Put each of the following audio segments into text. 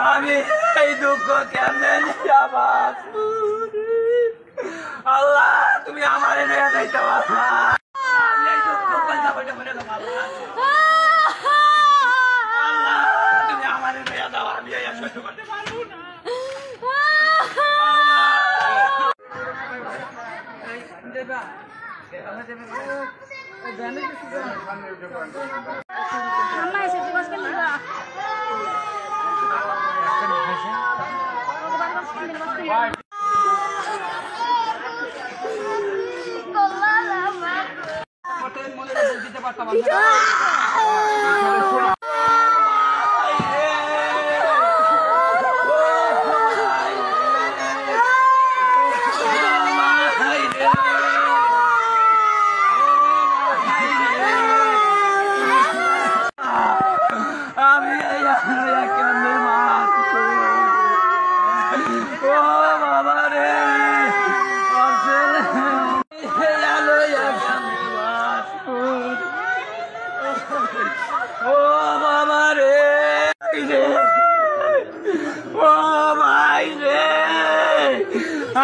আমি এই দুঃখ কেমনে নিয়াবাদ আল্লাহ তুমি আমারে নিয়ে যাইতে পারবা আমি এই দুঃখ কইতা বইটা মরে গেলাম আল্লাহ তুমি আমারে নিয়ে দাও আমি এই সহ্য করতে পারবো না দেবা আমরা দেবে জানে কিছু মামা এসে বস কেন দিবা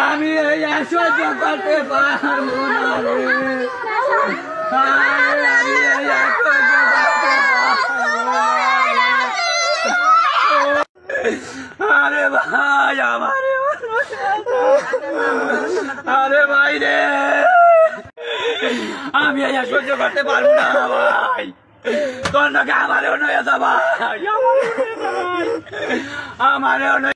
আমি সহ্য করতে পারবো না আরে ভাই আমার আরে ভাই রে আমি সহ্য করতে পারবো না ভাই তোর নাকি আমারেও নয় ভাই আমারেও নয়